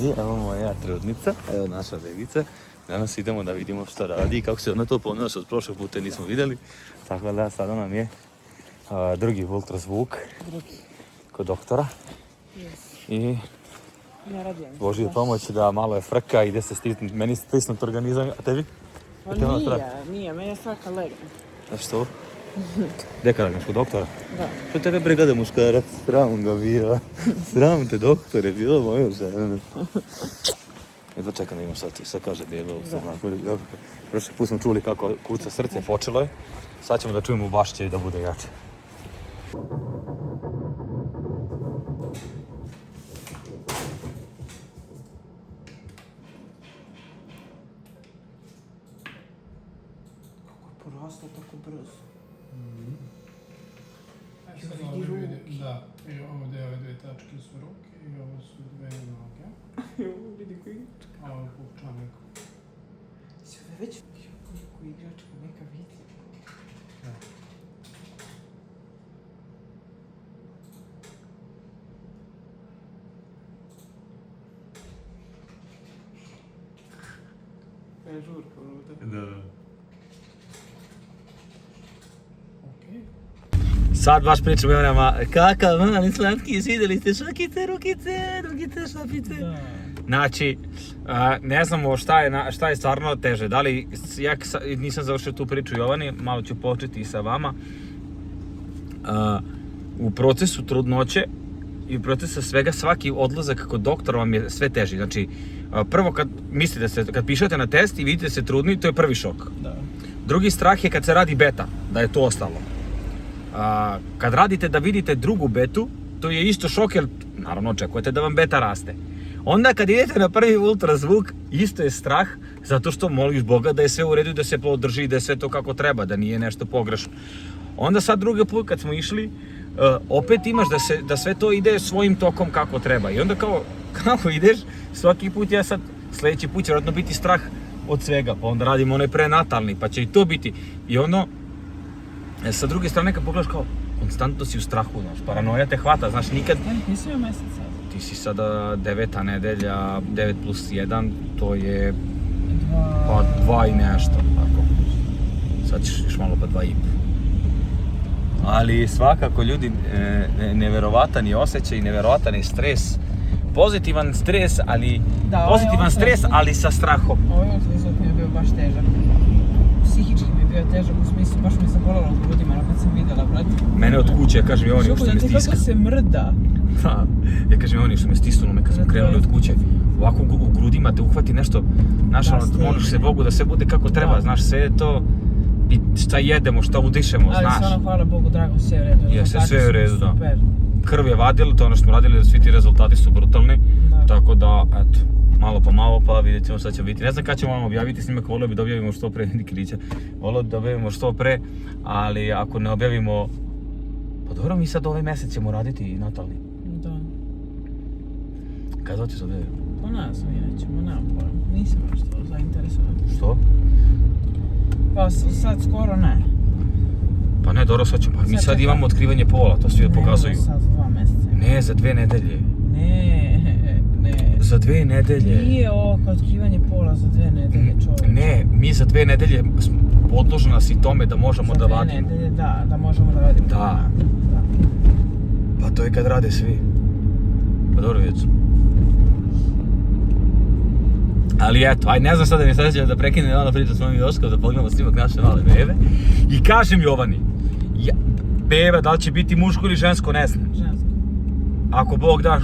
I evo moja trudnica, evo naša bebica. Danas idemo da vidimo što radi i kako se ona to ponaša, od prošlog puta nismo vidjeli. Tako da sada nam je drugi ultrazvuk kod doktora. I Božju pomoć da malo je frka, ide se stisnuti, meni stisnut organizam, a tebi? Pa nije, meni je svaka legne. A što? Gdje kada gaš kod doktora? Da. Što tebe pregada muškarac? Sram ga bila. Sram te doktore, bila moja žena. Jedva čekam da imam sad kaže bijelo. Prošli put smo čuli kako kuca srce, počelo je. Sad ćemo da čujemo bašće i da bude jače. Porasla tako brzo. Da, i ovdje ove dve tačke su ruke i ovo su dve noge. Vidi koji igračka. A ovo je pupčanik. Si ovdje već koji igračka neka vidi. Da. To je žurka unutra. Da. Sad baš pričamo o nama, kakav mali slatki, vidjeli ste šakice, rukice, šapice. Znači, ne znamo šta je stvarno teže, da li, ja nisam završio tu priču Jovani, malo ću početi i sa vama. U procesu trudnoće i u procesu svega, svaki odlazak kod doktora vam je sve teži. Znači, prvo kad pišete na test i vidite se trudni, to je prvi šok. Da. Drugi strah je kad se radi beta, da je to ostalo. Kad radite da vidite drugu betu, to je isto šok jer naravno očekujete da vam beta raste. Onda kad idete na prvi ultrazvuk, isto je strah zato što moliš Boga da je sve u redu, da se plod drži, da je sve to kako treba, da nije nešto pogrešno. Onda sad drugi put kad smo išli, opet imaš da sve to ide svojim tokom kako treba. I onda kako ideš, svaki put sljedeći put će vjerojatno biti strah od svega, pa onda radimo onaj prenatalni, pa će i to biti. I ono, sa druge strane kad pogledaš kao, konstantno si u strahu, znaš, paranoja te hvata, znaš, nikad... Nisi imao mjesec sad? Ti si sada 9. nedelja, 9 plus 1, to je... 2 i nešto, tako. Sad ćeš još malo pa 2,5. Ali svakako ljudi, neverovatan je osjećaj, neverovatan je stres. Pozitivan stres, ali... Da, pozitivan stres, ali sa strahom. Ovaj ultrazvuk mi je bio baš težak. Psihički mi je bio težak, u smislu, baš mi se bolalo od grudima, kad sam vidjela, brate. Mene od kuće, kažem Jovani, što me stiska. Kako se mrda. Da, ja kažem Jovani, što me stisnulo kad smo krenuli od kuće. Ovako u grudima te uhvati nešto, znaš, moliš se Bogu da sve bude kako treba, znaš, sve je to, šta jedemo, šta udišemo, znaš. Ali stvarno, hvala Bogu, drago, sve je u redu. Jeste, sve je u redu, da. Super. Krv je vadila, to ono što smo radili, da svi ti rezultati su brutalni, tako da, eto. Malo po malo, pa vidjet ćemo šta će biti. Ne znam kada ćemo vam objaviti snimak, volio bi da objavimo što pre, Nikilića. Volio bi da objavimo što pre, ali ako ne objavimo... Pa dobro, mi sad ovaj mjesec ćemo raditi i natalni. Da. Kada hoćeš objaviti? Pa ne znam, nećemo, nemam pojma. Nisam baš to zainteresovan. Što? Pa sad skoro ne. Pa ne, dobro, sad ćemo. Mi sad imamo otkrivanje pola, to svi pokazuju. Ne, sad za 2 mjeseca. Ne, za 2 nedelje. Ne. Za 2 nedelje. Nije ovo kao otkrivanje pola za 2 nedelje, čovječe. Ne, mi za 2 nedelje smo podložena si tome da možemo da vadimo. Za 2 nedelje, da možemo da vadimo. Da. Pa to je kad rade svi. Pa dobro, vidjet ću. Ali eto, aj ne znam sada da mi sada da prekinem jedna priča s mojim Joškom, da pogledamo snimak naše male bebe. I kažem Jovani, beba da li će biti muško ili žensko, ne znam. Žensko. Ako Bog da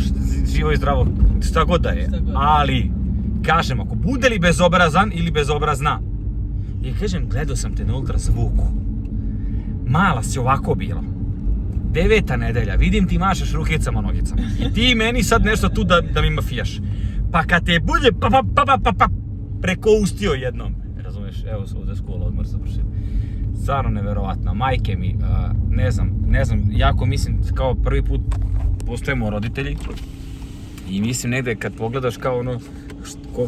živo i zdravo, šta god da je. Ali, kažem, ako bude li bezobrazan ili bezobrazna. I kažem, gledao sam te na ultrazvuku. Mala si ovako bila. 9. nedelja, vidim ti mašaš rukicama, nogicama. I ti meni sad nešto tu da mi mafijaš. Pa kad te bude preko ustio jednom. Razumiješ, evo se ovdje škola, odmor završio. Stvarno neverovatno, majke mi, ne znam, jako mislim kao prvi put postajemo roditelji. I mislim negdje kad pogledaš kao ono,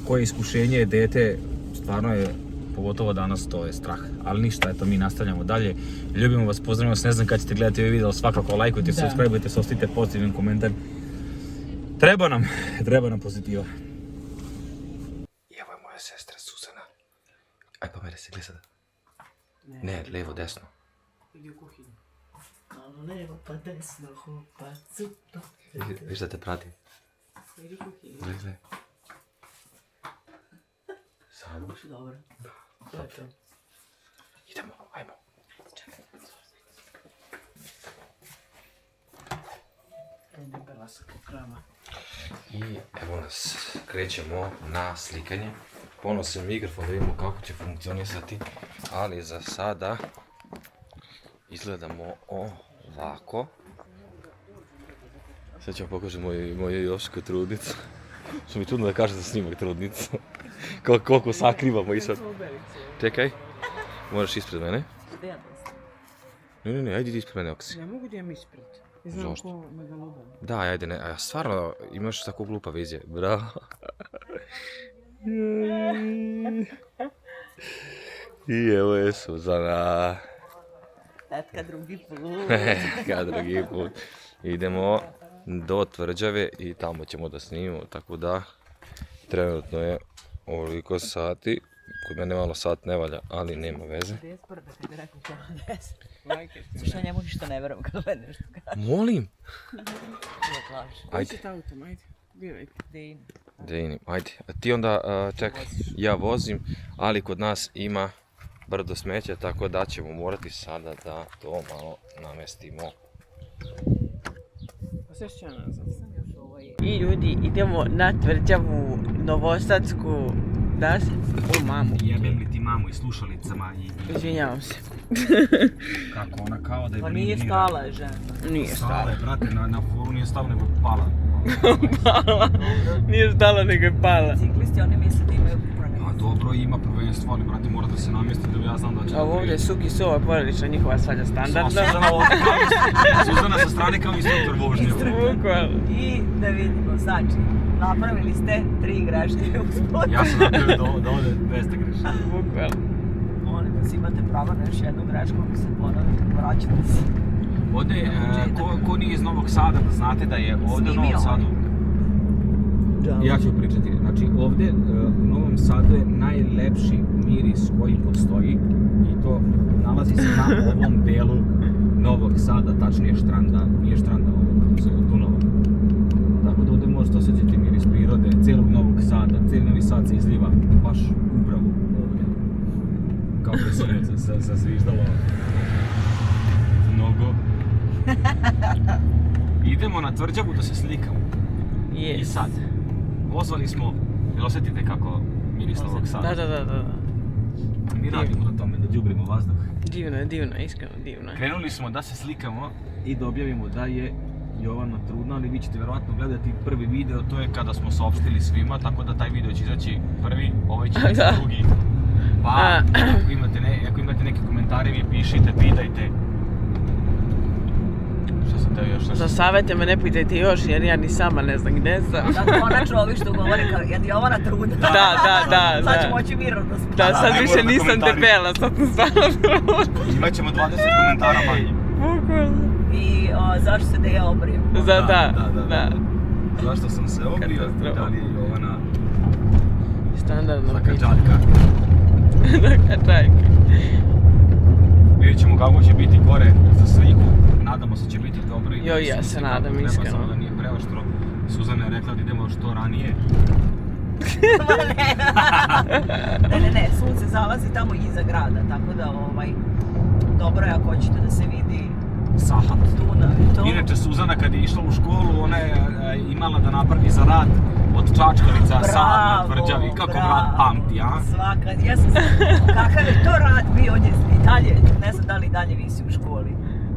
koje iskušenje je dete, stvarno je, pogotovo danas, to je strah. Ali ništa, eto, mi nastavljamo dalje. Ljubimo vas, pozdravimo vas, ne znam kad ćete gledati ovaj video, svakako lajkujte, subscribeujte, ostavite pozitivan komentar. Treba nam pozitiva. Aj pomeri se, gdje sada? Ne, lijevo, desno. Ili u kuhinju. Malo levo, pa desno, pa cuto. Viš da te prati. Ili u kuhinju. Gledaj. Samo. Baš dobro. To je to. Idemo, ajmo. Čekaj. Debela sa pokrama. I evo nas, krećemo na slikanje. Ponosim mikrofon da vidimo kako će funkcionisati, ali za sada izgledamo ovako. Sad ću vam pokažem moju Jošku trudnicu. Što mi čudno da kaže za snimak trudnicu. Koliko sakrivamo i sad. Čekaj, moraš ispred mene. Ne, ajde ispred mene ako si. Ne mogu da imam ispred. Znam Zašto? ko megaloban. Da, ajde, ne, a stvarno imaš tako glupa vizija, bravo. I evo je Suzana. Etka drugi put. Kad drugi put. Idemo do tvrđave i tamo ćemo da snimimo, tako da trenutno je ovoliko sati. Kod mene malo sat ne valja, ali nema veze. 31 da kad bi rekao pola 10. Što njemu ništa ne verujem kad me nešto kaže. Molim. Nije plaš. Ajde. Autom, ajde. Biraj. Dejn. Dejni, ajde. A ti onda, čekaj, ja vozim, ali kod nas ima brdo smeća, tako da ćemo morati sada da to malo namestimo. Pa sve što ja nazad. I ljudi, idemo na tvrđavu Novosadsku. Da se? O, mamu. Jebem li ti mamu i slušalicama i... Izvinjavam se. Kako ona kao da je Pa nije brinira. stala je žena. Nije Stala stala. je, brate, na foru nije stala nego pala. Pala. Nije stala nego je pala. Ciklisti, oni misle da imaju prvenstvo. A dobro, ima prvenstvo, ali brate mora da se namjesti da ja znam da će... A ovdje je Suki Sova porodična njihova svađa standardna. Suzana sa strane kao instruktor vožnje. Bukvalno. I da vidimo, znači, napravili ste 3 greške u spotu. Ja sam napravio da ode 200 grešaka. Bukvalno. Molim vas, imate pravo na još jednu grešku, ako se ponovi, vraćate se. Ovdje, ko nije iz Novog Sada, da znate da je ovdje u Snimio Novom Sadu. Ja ću pričati, znači ovdje u Novom Sadu je najlepši miris koji postoji i to nalazi se na ovom delu Novog Sada, tačnije Štranda, nije Štranda, kako se Dunava. Tako da ovdje možete osjećati miris prirode, cijelog Novog Sada, cijeli Novi Sad se izliva baš upravo ovdje. Kako je se zazviždalo mnogo. Idemo na tvrđavu da se slikamo. Yes. I sad, pozvali smo, jel osjetite kako miris Novog Sada? Da. Mi radimo na tome da đubrimo vazduh. Divno, iskreno divno. Krenuli smo da se slikamo i da objavimo da je Jovana trudna, ali vi ćete vjerovatno gledati prvi video, to je kada smo saopštili svima, tako da taj video će izaći prvi, ovaj će biti drugi. Pa, ako imate neke komentare, vi pišite, pitajte. Šta sam teo još? Za savjete me ne pitajte još jer ja ni sama ne znam gdje sam. Da, konačno ovi što govore kao, je Jovana trudna. Da. Sad ću moći mirno da spavim. Da, sad ne više morate nisam komentari. debela, sad sam stvarno trudna. Imaćemo 20 komentara manje. Bukvalno. I zašto se Deja obrio? Da. Zašto sam se obrio? Katastrofa. Da li je Jovana Standardno pitanje. zakađaljka? Zakađaljka. Vidjet ćemo kako će biti gore za sliku. Nadamo se će biti dobro. Joj, ja se nadam, iskreno. Treba samo da nije preoštro. Suzana je rekla da idemo što ranije. Ne, sunce zalazi tamo iza grada, tako da dobro je ako hoćete da se vidi Sahat. Dunav i to. Inače, Suzana kad je išla u školu, ona je imala da napravi za rad od Čačkalica Sahat na tvrđavi. Kako brat pamti, a? Svaka, ja sam kakav je to rad bio, on je i dalje, ne znam da li i dalje visi u školi,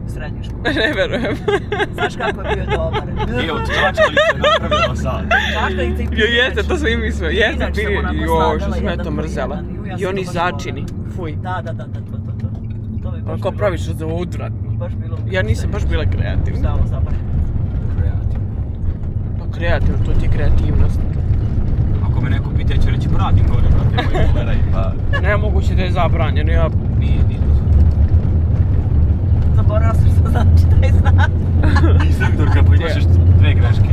u srednjoj školi. Ne verujem. Znaš kako je bio dobar? I od Čačkalice napravila Sahat. Čačkalica i Jo, jeste, to smo i mi smo. Jeste, Inače sam onako joj, što slavila sam ja jedan to po mrzela. jedan. Ju, ja I sam oni to baš začini, volela. fuj. Da, to. To mi je baš Onako bilo- pravično za odvratno. baš bilo... Ja nisam baš bila kreativna. Šta ovo zapravo? Pa kreativno, to ti je kreativnost. Ako me neko pita, ja ću reći bratim gore, brate moj, gledaj, pa Nemoguće da je zabranjeno, ja... nije. zaboravila sam što znači taj znak. Instruktorka, pa imaš još dve greške.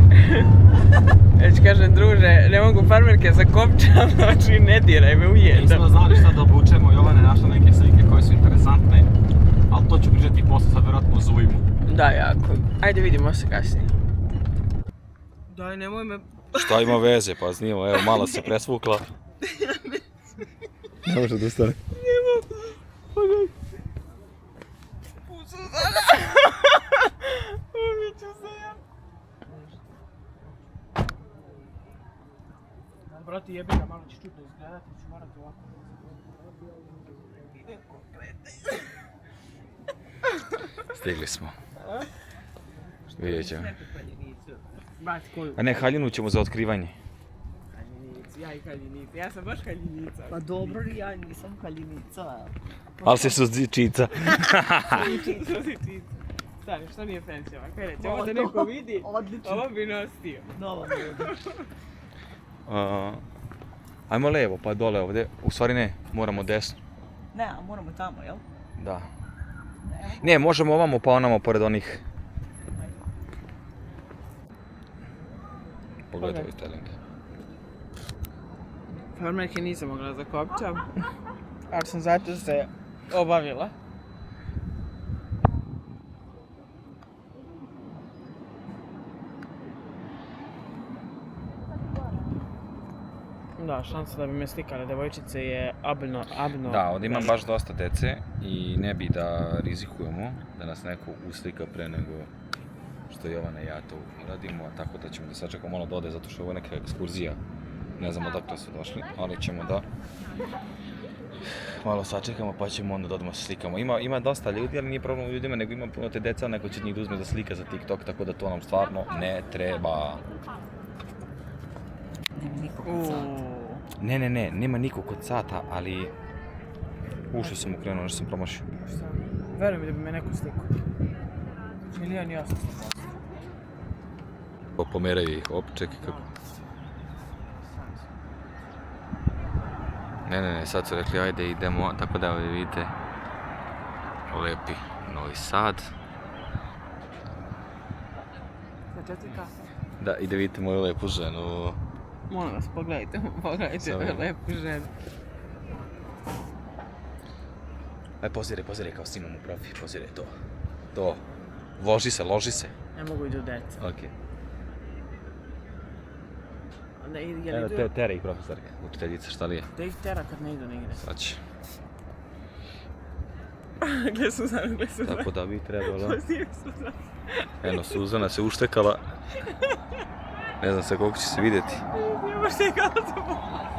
Ja ću kažem, druže, ne mogu farmerke zakopčam, znači ne diraj me u jedan. Nismo znali šta da obučemo, Jovana je našla neke slike koje su interesantne, ali to ću pričati posle, sad vjerojatno zujmu. Da, jako. Ajde vidimo se kasnije. Daj, nemoj me... Šta ima veze, pa snimo, evo malo se presvukla. Ne može da stane. Ne mogu. Pogledaj. Suzana! Umiću se ja. Brati, jebi ga, malo će čudno izgledati, ću morati ovako. Stigli smo. Vidjet ćemo. Bati koju? A ne, haljinu ćemo za otkrivanje. Haljinicu, ja i haljinica. Ja sam baš haljinica. Pa dobro, ja nisam haljinica. Ali se suzičica. Stani, što nije fancy ovak? Kaj reći, ovo da neko vidi, Odlično. ovo bi nosio. Nova moda. Ajmo levo, pa dole ovdje. U stvari ne, moramo desno. Ne, a moramo tamo, jel? Da. Ne, možemo ovamo pa onamo pored onih. Pogledaj ovaj styling. Farmerke nisam mogla zakopčam, ali sam zato se obavila. Da, šansa da bi me slikale devojčice je abno. Da, ovdje imam baš dosta dece i ne bi da rizikujemo da nas neko uslika pre nego što Jovana i ja to uradimo, tako da ćemo da sačekamo malo da ode zato što je ovo neka ekskurzija. Ne znamo odakle su došli, ali ćemo da malo sačekamo pa ćemo onda da odmah slikamo. Ima dosta ljudi, ali nije problem u ljudima, nego ima puno te deca, neko će njih da uzme za slike za TikTok, tako da to nam stvarno ne treba. Ne, nema nikog kod sata, ali ušao sam ukrenuo, nešto sam promašio. Verujem mi da bi me neko slikao. 1.800.000. Pomeraju ih, čekaj kako. Ne, sad su rekli ajde idemo, tako da ovdje vidite lepi Novi Sad. Za 4 kasa. Da, i da vidite moju lepu ženu. Molim vas, pogledajte ove lepu ženu. Aj, poziraj kao snimam u profi, poziraj to. To, loži se. Ne mogu idu deca. Okej. Onda je li Evo, idu... tera ih profesorka, učiteljica, šta li je? Da ih tera kad ne idu nigde. Sad će. Gle Suzana. Tako da bi trebalo. Poziraj Suzana. Eno, Suzana se uštekala. Ne znam se koliko će se vidjeti. Nema štekala se po...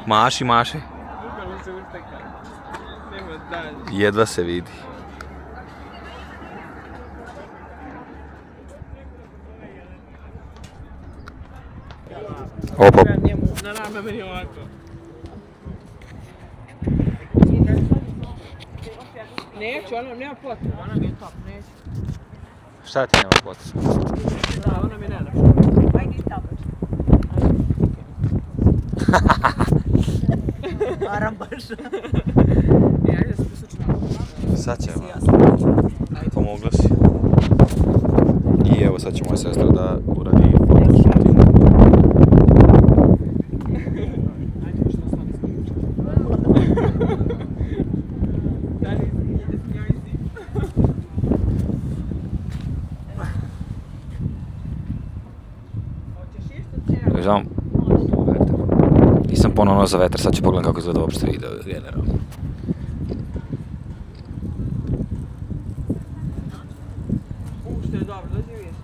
Maši. Bukvalno se uštekala. Nema dalje. Jedva se vidi. Opa. Njemu na rame meni ovako. Neću, ono nema potrebe, ona mi je top, neću. Šta ti nema potrebe? Da, ona mi ne da. Ajde i tamo. Arambaš. Ajde da se poslučimo. Sad će pomogla si. I evo sad će moja sestra da uradi fotoshooting. Žao, nisam ponovno za vetar, sad ću pogledam kako izgleda uopšte video generalno. Što je dobro, dođi vidiš.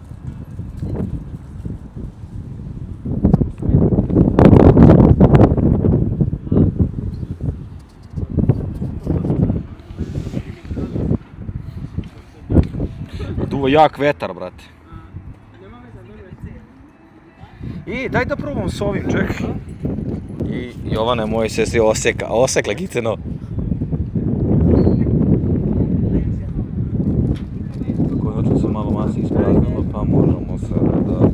Duva jak vetar, brate. I daj da probam s ovim, čekaj. I Jovana je moje sestri osekla giteno. Konačno se malo masi ispraznilo, pa možemo sada da...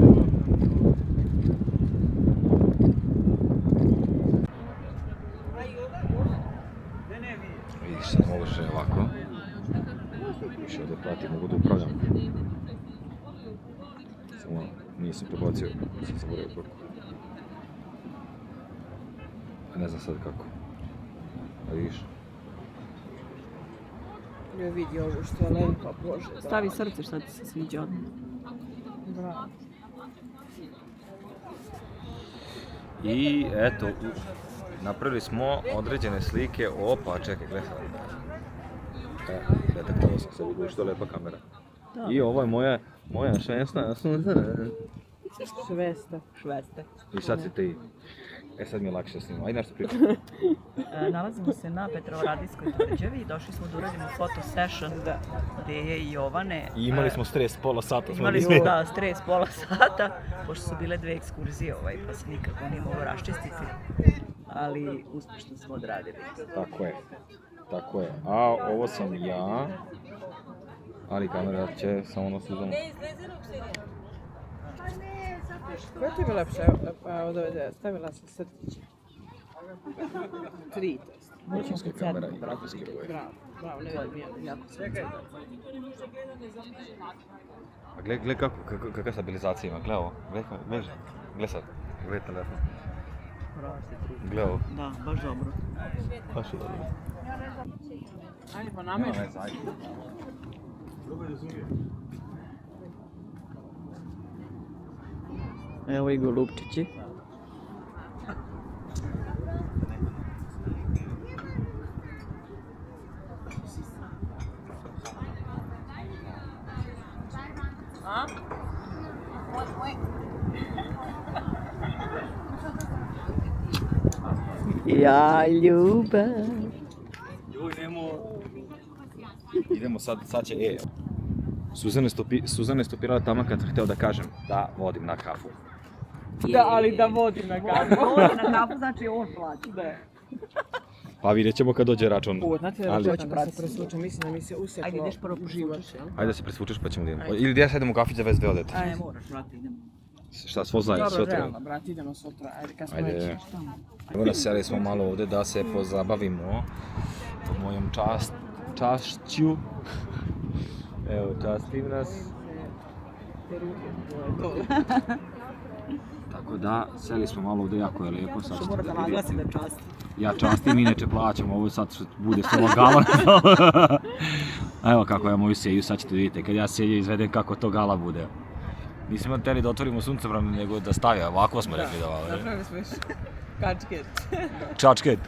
Vidiš, sad mogu še ovako. više ovdje prati, mogu da upravljam. Samo nisam prebacio, sam zaboravio kako. A ne znam sad kako. A vidiš? Ja vidi ovo što je lepo, bože. Stavi srce šta ti se sviđa odmah. Bravo. I eto, napravili smo određene slike. Opa, čekaj, gledaj. Detektovao sam se, vidiš što je lepa kamera. I ovo je moja švesta. Šveste. I sad si ti. E sad mi je lakše snimati. Ajde nešto pričam. Nalazimo se na Petrovaradijskoj tvrđavi i došli smo da uradimo foto session gdje je i Jovane. I imali smo stres pola sata. Imali smo stres pola sata, pošto su bile 2 ekskurzije pa se nikako nije moglo raščistiti. Ali uspješno smo odradili. Tako je. A ovo sam ja. Ali kamera će samo na Suzanu. Koja ti je lepše? Od ove stavila sam srtiće. 3 to jest. Vrhunska kamera i vrhunski boje. Bravo, ne vidim jako sve. A gle kakva stabilizacija ima, gle ovo. Gle sad, gle telefon. Gle ovo. Da, baš dobro. Baš je dobro. Ajde pa nameš. Evo i golupčići. Ja ljubav. Idemo sad će Suzana je stopirala tamo kad sam htio da kažem da vodim na kafu. Da, ali da vodi na kafu. Vodi na kafu, znači on plaća. Da. Pa vidjet ćemo kad dođe račun. Znate da hoću da se presvučem, mislim da mi se useklo. Ajde, ideš prvo presvučeš, jel? Ajde da se presvučeš pa ćemo da idemo. Ili gdje sad idemo u kafić za već 2 odete? Ajde, moraš, brate, idemo. Šta, svo zajedno, sve Dobro, treba? realno, brat, idemo sutra. Ajde, kad smo Ajde. već. Evo nas, sjeli smo malo ovdje da se pozabavimo mojom čašću. Evo, častim nas. Tako da, sjeli smo malo ovdje, jako je lijepo. Sad Što ćete mora da vidite. naglasi da časti. Ja častim, inače plaćam, ovo sad što bude s ova gala. A evo kako ja moju sjeju, sad ćete vidjeti, kad ja sjeju izvedem kako to gala bude. Nismo htjeli da otvorimo suncobran, nego da stavi, ovako smo rekli da vale. Napravili smo još kačket. Čačket.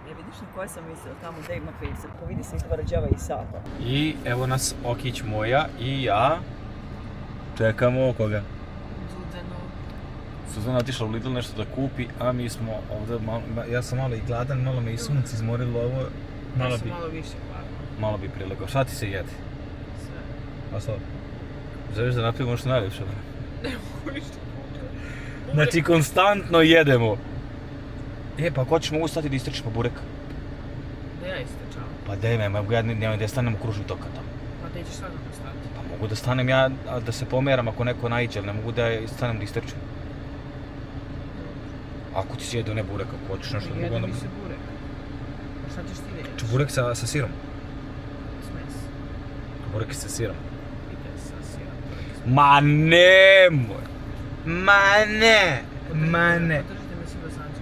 Vidiš na koje sam mislila, tamo gdje ima fejsa, pa vidi se tvrđava i Sava. I evo nas Okić moja i ja čekamo koga? Suzana otišla u Lidl nešto da kupi, a mi smo ovdje, ja sam malo i gladan, malo me i sunce izmorilo ovo, Malo više hvala. malo bi prilegao. Šta ti se jede? A sad? Želiš da napravimo nešto najljepše? Ne mogu ništa. Znači konstantno jedemo. Pa ako ćeš mogu stati da istrčiš po burek? Da ja istrčavam. Pa daj me, ja nemam da stanem u kružu toka tamo. Pa da ćeš svakako stati. Pa mogu da stanem ja, da se pomeram ako neko naiđe, ali ne mogu da stanem da istrčim. Ako ti si jedu ne burek, ako hoćeš nešto drugo, onda... Jedan mi se burek. A šta ćeš ti da jedeš? Čuburek sa sirom. Smes. Čuburek sa sirom. Ide sa sirom. Ma nemoj! Ma ne! Podržite me svi da sam ću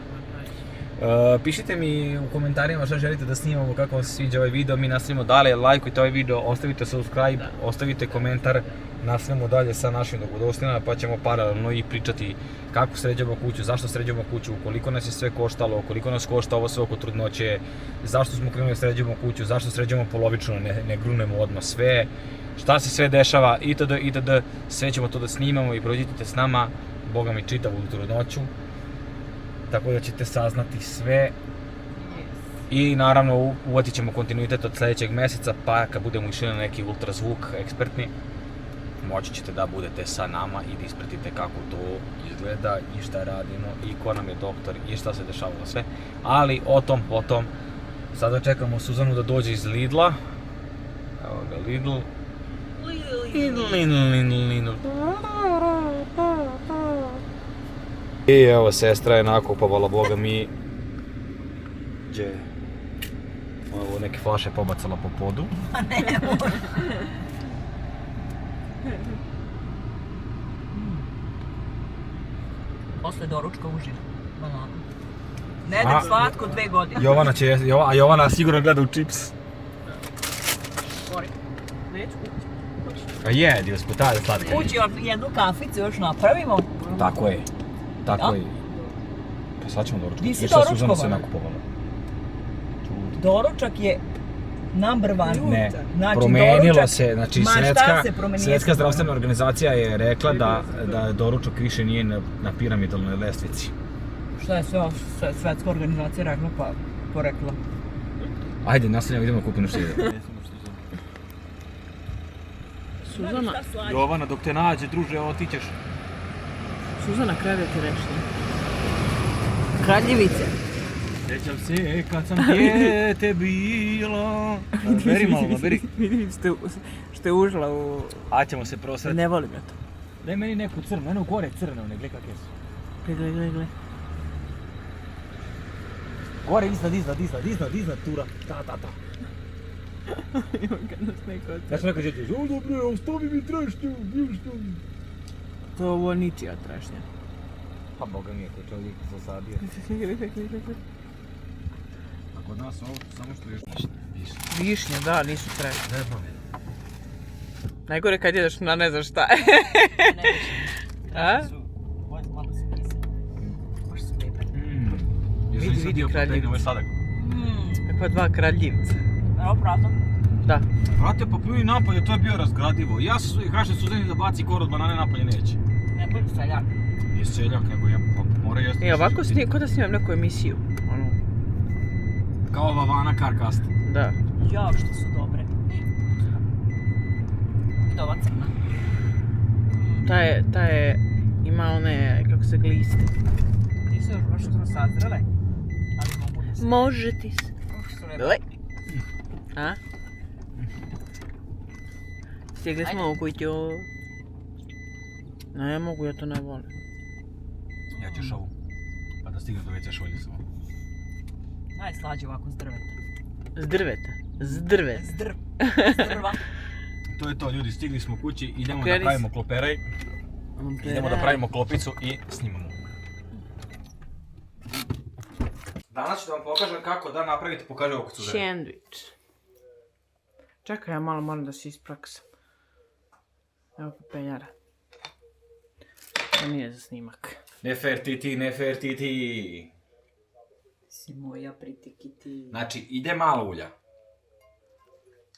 Pišite mi u komentarima šta želite da snimamo, kako vam se sviđa ovaj video, mi nastavimo dalje, lajkujte ovaj video, ostavite subscribe, ostavite komentar, nastavimo dalje sa našim dogodovstvima, pa ćemo paralelno i pričati kako sređujemo kuću, zašto sređujemo kuću, koliko nas je sve koštalo, koliko nas košta ovo sve oko trudnoće, zašto smo krenuli sređujemo kuću, zašto sređujemo polovično, ne grunemo odmah sve, šta se sve dešava, itd. Sve ćemo to da snimamo i prođite s nama, Boga mi čitavu trudnoću. Tako da ćete saznati sve. I naravno uvatit ćemo kontinuitet od sljedećeg mjeseca, pa kad budemo išli na neki ultrazvuk ekspertni, moći ćete da budete sa nama i da ispratite kako to izgleda i šta radimo i ko nam je doktor i šta se dešavalo sve. Ali o tom potom. Sada čekamo Suzanu da dođe iz Lidla. Evo ga Lidl. Lidl. I evo sestra je nakupovala, boga mi. Gdje je? Ovo neke flaše pobacala po podu. Posle doručka uživ. Ne da slatko 2 godine. Jovana sigurno gleda u čips. Gori. Neću kući. A je, dio sputaju slatko. Kući jednu kaficu još napravimo. Tako je. Tako Da? je. Pa sad ćemo doručak. Di si Viš šta Suzana se doručkovala? nakupovala? Doručak je number one. Ne, Znači, promenilo doručak- se, znači Ma šta se promenilo? Svjetska zdravstvena organizacija je rekla da doručak više nije na piramidalnoj lestvici. Šta je sve svetska organizacija rekla pa porekla? Ajde, nastavljamo, idemo kupiti nešto jede. Suzana, Jovana, dok te nađe, druže, otićeš. Suzana kreveti rešli. Kraljevice. Sjećam se kad sam dijete bila. Beri malo, beri. Vidim što je užila u... A ćemo se prosreti. Ne volim ja to. Daj meni neku crnu, eno gore crne, ne gledaj kakve su. Gle. Gore, iznad, tura. Ta. Ima kad nas neko od... Ja sam rekao djeđe, o dobre, ostavi mi trešnju, To je ovo ničija trešnja. Pa boga mi je ko čovjek zasadio. A kod nas ovo samo što još ništa. Višnje, da, nisu trešnje. Najgore kad jedeš na ne znam šta je. A? Malo se kisa. Baš su lepe. Vidi kraljevicu. Ovo je sladak. Kakva 2 kraljivca. Evo prato. Da. Brate, pa pljuj napolje, to je bio razgradivo. Ja kažem Suzani da baci kor od banane napolje neće. Ne budi seljak. Nije seljak, nego ja mora jesti. Ovako ko da snimam neku emisiju. Ono, Kao Vavana Carcast. da. Ja, što su dobre. I ova crna. Ta je, ima one, kako se gliste. Nisu još baš skoro sazrele. Ali mogu da se... Može ti se. Što lepe. Gle. A? Stigli smo u kuću. Ne mogu, ja to ne volim. Ja ćeš ovu. Pa da stigne do veće šolje samo. Najslađe ovako s drveta. S drveta. S drveta. S drva. To je to, ljudi, stigli smo kući, idemo da Kreni pravimo kloperaj. Idemo da pravimo klopicu i snimamo. Danas ću da vam pokažem kako da napravite, pokaži ovo kod Suzane. Sandvič. Čekaj, ja malo moram da se ispraksam. Evo pepeljara. To nije za snimak. Nefertiti. Si moja pritikiti. Znači, ide malo ulja.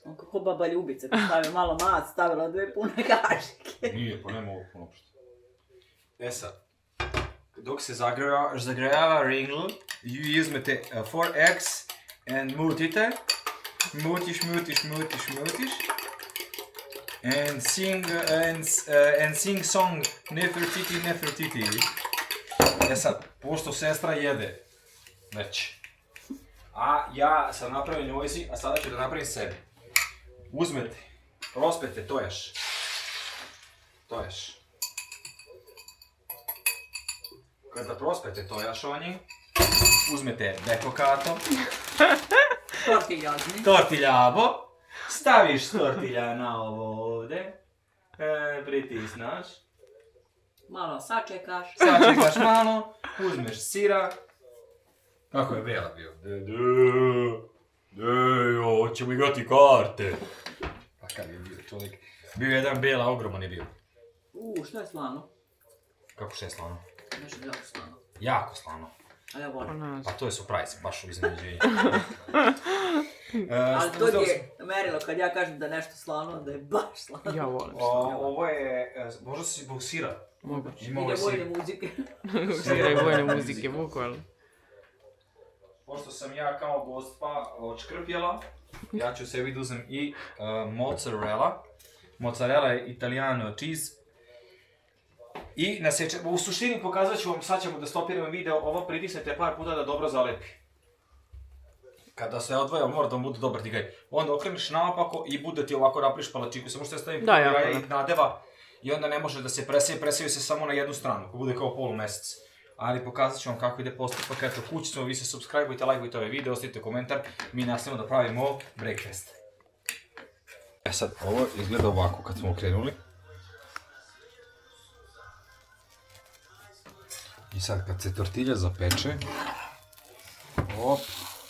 On kako baba Ljubica, kad stavi malo mat, stavila 2 pune kašike. Nije, pa nema ovog puno uopšte. E sad, dok se zagrejava ringl, vi uzmete 4 eggs and mutite. Mutiš. And sing song Nefertiti. E sad, pošto sestra jede već, a ja sam napravio njojzi, a sada ću da napravim sebi. Uzmete, prospete tojaš. Kada prospete tojašonji, uzmete dekokato, tortiljabo, staviš tortilja na ovo ovdje, pritisnaš, Malo sačekaš. sačekaš malo, uzmeš sira. Kako je Bela bio? Hoćemo igrati karte. Pa kad je bio čovjek? Bio je jedan Bela, ogroman je bio. Što je slano? Kako što je slano? Nešto je jako slano. Jako slano. A ja volim. Pa to je surprise, baš u iznenađenju. Ali to je merilo, kad ja kažem da je nešto slano, da je baš slano. Ja volim. Ovo je, možda si zbog sira. Moguće. Ima Ide ovaj vojne sir. muzike. Sviraj vojne muzike, bukvalno. Pošto sam ja kao gospa odškrpjela, ja ću sebi da uzem i mozzarella. Mozzarella je Italiano cheese. I u suštini pokazat ću vam, sad ćemo da stopiramo video, ovo pritisnete par puta da dobro zalepi. Kada se odvaja, mora da vam bude dobar tigaj. Onda okreniš naopako i bude ti ovako napriš palačiku, samo što je stavim Da, jaja jako i nadeva. I onda ne može da se presiju se samo na jednu stranu, ko bude kao polumesec. ali pokazat ću vam kako ide postupak. Eto, kući smo, vi se subscribeujte, lajkujte ovaj video, ostavite komentar, mi nastavimo da pravimo breakfast. E sad, ovo izgleda ovako kad smo krenuli. I sad kad se tortilja zapeče, op,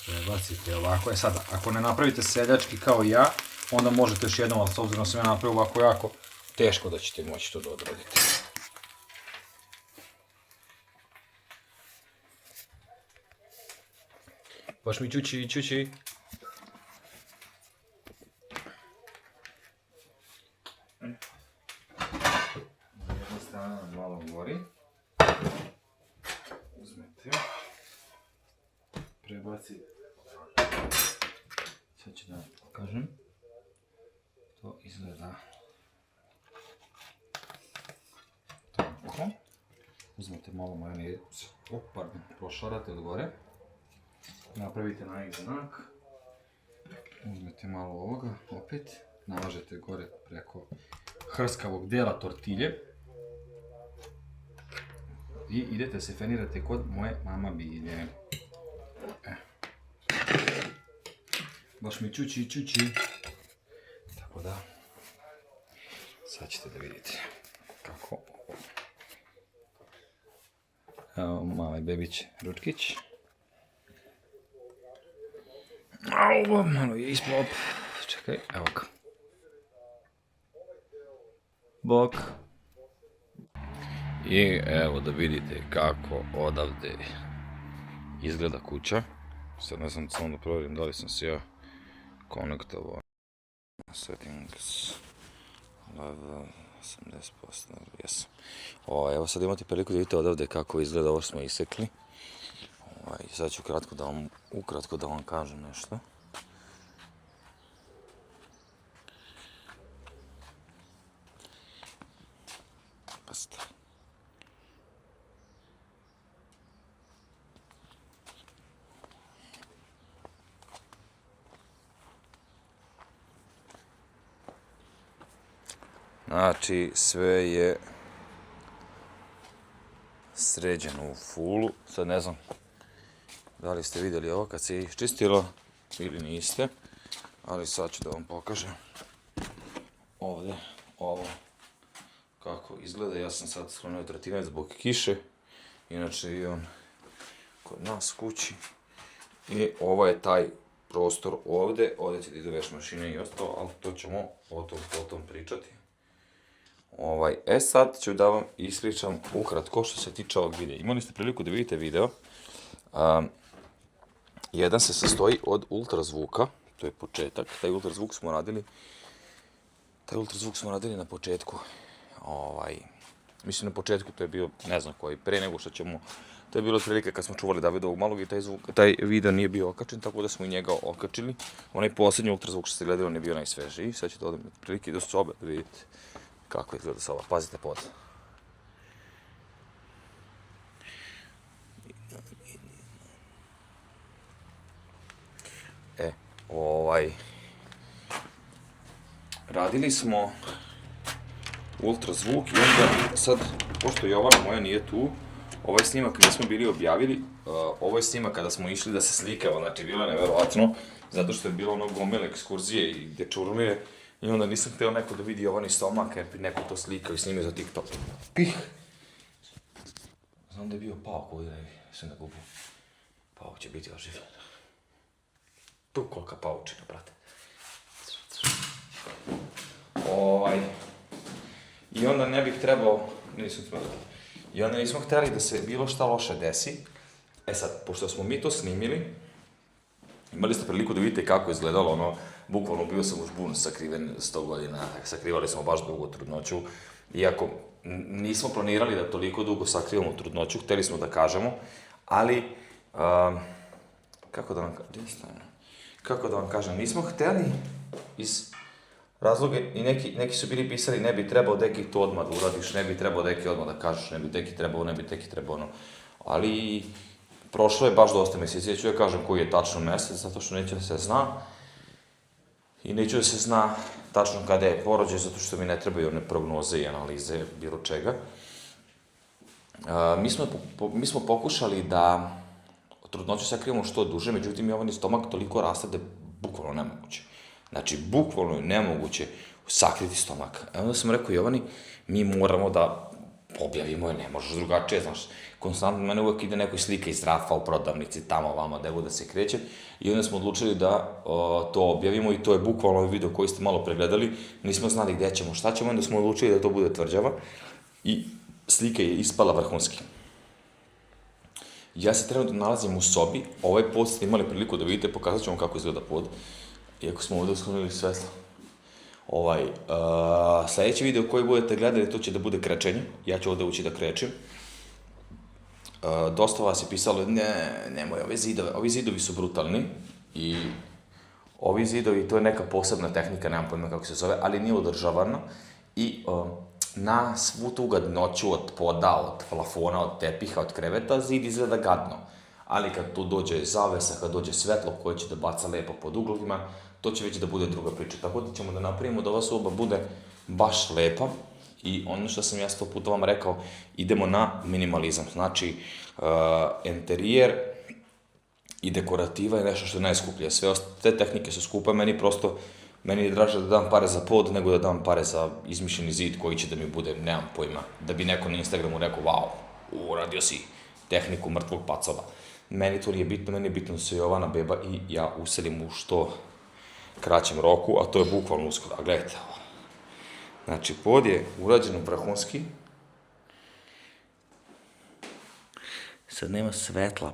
prebacite ovako. E sada, ako ne napravite seljački kao ja, onda možete još jednom, ali s obzirom da sam ja napravio ovako jako, teško da ćete moći to da odradite. Baš mi čuči. Jedna strana nam malo gori. Uzmete. Prebaci. Sad ću da pokažem. To izgleda tako. Uzmete malo majoneze. Pardon, prošarate od gore. Napravite na X znak. Uzmete malo ovoga, opet. Namažete gore preko hrskavog dela tortilje. I idete se fenirate kod moje mama Bilje. Baš mi čuči. Tako da, sad ćete da vidite kako. Evo mali bebić Ručkić. Ovo malo je ispod. Čekaj, evo ga. Bok. I evo da vidite kako odavde izgleda kuća. Sad ne znam, samo da provjerim da li sam se ja konektovao. Settings. Level 80%, jesam. Evo sad imate priliku da vidite odavde kako izgleda ovo što smo isekli. Sad ću ukratko da vam kažem nešto. Pazite. Znači, sve je sređeno u fullu. Sad ne znam da li ste vidjeli ovo kad se iščistilo ili niste, ali sad ću da vam pokažem ovdje ovo kako izgleda. Ja sam sad sklonio tretinac zbog kiše, inače i on kod nas kući. I ovo je taj prostor ovdje će da ide veš mašine i ostalo, ali to ćemo potom pričati. Sad ću da vam ispričam ukratko što se tiče ovog videa. Imali ste priliku da vidite video. Jedan se sastoji od ultrazvuka, to je početak. Taj ultrazvuk smo radili na početku. Mislim na početku, to je bio, ne znam koji, pre nego što ćemo, to je bilo otprilike kad smo čuvali Davidovog malog i taj video nije bio okačen, tako da smo i njega okačili. Onaj posljednji ultrazvuk što ste gledali, on je bio najsvežiji. Sad ćete odem otprilike do sobe da vidite kako izgleda soba. Pazite pod. Radili smo ultrazvuk i onda sad, pošto Jovana moja nije tu, ovaj snimak nismo bili objavili, ovo je snimak kada smo išli da se slikamo, znači bilo je neverovatno, zato što je bilo ono gomile ekskurzije i dečurnije, i onda nisam htio neko da vidi Jovani stomak, jer bi neko to slikao i snimio za TikTok. Pih! Znam da je bio pauk ovdje, da sam ga gubio. Pauk će biti oživ. Tu kolika paučina, brate. I onda ne bih trebao, i onda nismo htjeli da se bilo šta loše desi. Sad, pošto smo mi to snimili, imali ste priliku da vidite kako je izgledalo, bukvalno bio sam u žbunu sakriven 100 godina, sakrivali smo baš dugo trudnoću, iako nismo planirali da toliko dugo sakrivamo trudnoću, htjeli smo da kažemo, ali, kako da vam kažem, nismo htjeli iz razloga, i neki su bili pisali ne bi trebao deki to odmah da uradiš, ne bi trebao deki odmah da kažeš, ne bi deki trebao, ali prošlo je baš dosta mjeseci, ja ću da kažem koji je tačno mjesec, zato što neće da se zna. I neću da se zna tačno kada je porođaj, zato što mi ne trebaju one prognoze i analize bilo čega. Mi smo pokušali da trudnoću sakrivamo što duže, međutim Jovani stomak toliko raste da je bukvalno nemoguće. Znači, bukvalno je nemoguće sakriti stomak. Onda sam rekao, Jovani, mi moramo da objavimo je, ne možeš drugačije, znaš, konstantno mene uvek ide nekoj slika iz Rafa u prodavnici, tamo, vamo, gde god da se kreće, i onda smo odlučili da to objavimo i to je bukvalno ovaj video koji ste malo pregledali, nismo znali gde ćemo, šta ćemo, onda smo odlučili da to bude tvrđava i slika je ispala vrhunski. Ja se trenutno nalazim u sobi, ovaj pod ste imali priliku da vidite, pokazat ću vam kako izgleda pod, iako smo ovde usklonili svetlo. Sledeći video koji budete gledali, to će da bude krečenje, ja ću ovde ući da krečim. Dosta vas je pisalo, nemoj ove zidove, ovi zidovi su brutalni i ovi zidovi, to je neka posebna tehnika, nemam pojma kako se zove, ali nije održavana i na svu tu gadnoću od poda, od plafona, od tepiha, od kreveta, zid izgleda gadno. Ali kad tu dođe zavesa, kad dođe svetlo koje će da baca lepo pod uglovima, to će već da bude druga priča. Tako da ćemo da napravimo da ova soba bude baš lepa i ono što sam ja 100 puta vam rekao, idemo na minimalizam. Znači, interijer i dekorativa je nešto što je najskuplje. Sve te tehnike su skupe, meni je draže da dam pare za pod nego da dam pare za izmišljeni zid koji će da mi bude, nemam pojma, da bi neko na Instagramu rekao, wow, uradio si tehniku mrtvog pacova. Meni to nije bitno, meni je bitno da se Jovana beba i ja uselim u što kraćem roku, a to je bukvalno uskoro. A gledajte ovo. Znači, pod je urađeno vrhunski. Sad nema svetla,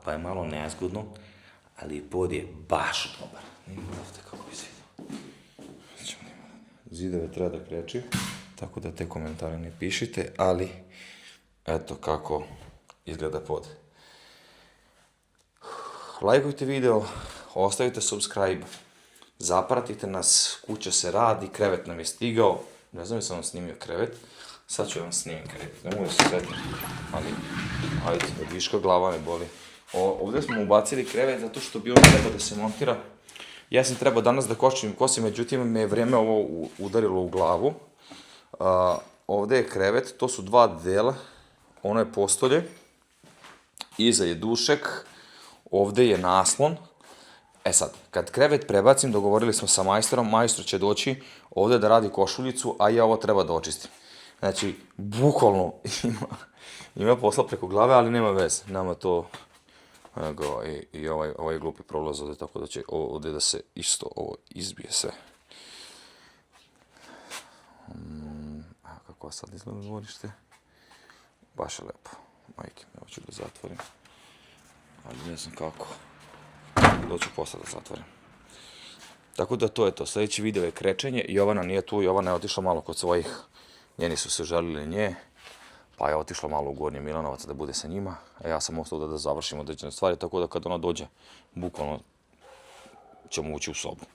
pa je malo nezgodno, ali pod je baš dobar. Nima ovde kako bi zidao. Zidove treba da kreči, tako da te komentare ne pišite, ali eto kako izgleda pod. Lajkujte video, ostavite subscribe, zapratite nas, kuća se radi, krevet nam je stigao, ne znam li sam vam snimio krevet, sad ću vam snimim krevet, ne mogu da se svetim, ali ajde, od viška glava me boli. Ovde smo ubacili krevet zato što bi on trebao da se montira. Ja sam trebao danas da kosim, međutim me je vreme ovo udarilo u glavu. Ovde je krevet, to su dva dela, ono je postolje, iza je dušek, ovde je naslon. E sad, kad krevet prebacim, dogovorili smo sa majstorom, majstor će doći ovde da radi košuljicu, a ja ovo treba da očistim. Znači, bukvalno ima posla preko glave, ali nema veze, nama to, i ovaj glupi prolaz ovde, tako da će ovde da se isto ovo izbije sve. A kako sad izgleda dvorište? Baš je lepo, majke, evo ću da zatvorim, ali ne znam kako. Doću posle da zatvorim. Tako da to je to. Sljedeći video je krečenje. Jovana nije tu. Jovana je otišla malo kod svojih. Njeni su se želili nje. Pa je otišla malo u Gornji Milanovac da bude sa njima. A ja sam ostao da završim određene stvari. Tako da kad ona dođe, bukvalno ćemo ući u sobu.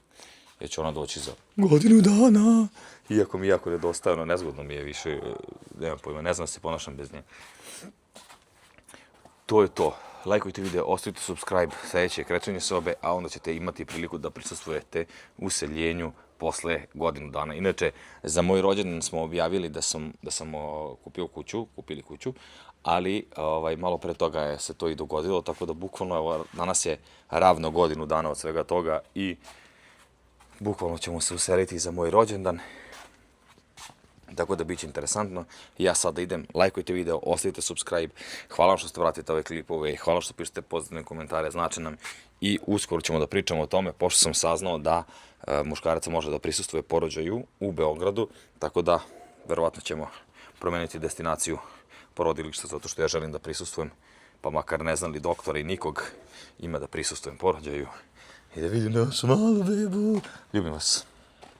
Jer će ona doći za godinu dana. Iako mi jako nedostaje, nezgodno mi je više. Nemam pojma, ne znam da se ponašam bez nje. To je to. Lajkujte video, ostavite subscribe, sljedeće je krečenje sobe, a onda ćete imati priliku da prisustvujete useljenju posle godinu dana. Inače, za moj rođendan smo objavili da sam kupili kuću, ali malo pre toga se to i dogodilo, tako da bukvalno danas je ravno godinu dana od svega toga i bukvalno ćemo se useliti za moj rođendan. Tako da biće interesantno. Ja sada idem, lajkujte video, ostavite subscribe. Hvala vam što ste vratite ove klipove, hvala što pišete pozitivne komentare, znači nam. I uskoro ćemo da pričamo o tome, pošto sam saznao da muškarac može da prisustvuje porođaju u Beogradu, tako da verovatno ćemo promeniti destinaciju porodilišta, zato što ja želim da prisustvujem, pa makar ne znam li doktora i nikog, ima da prisustvujem porođaju i da vidim našu malu bebu. Ljubim vas.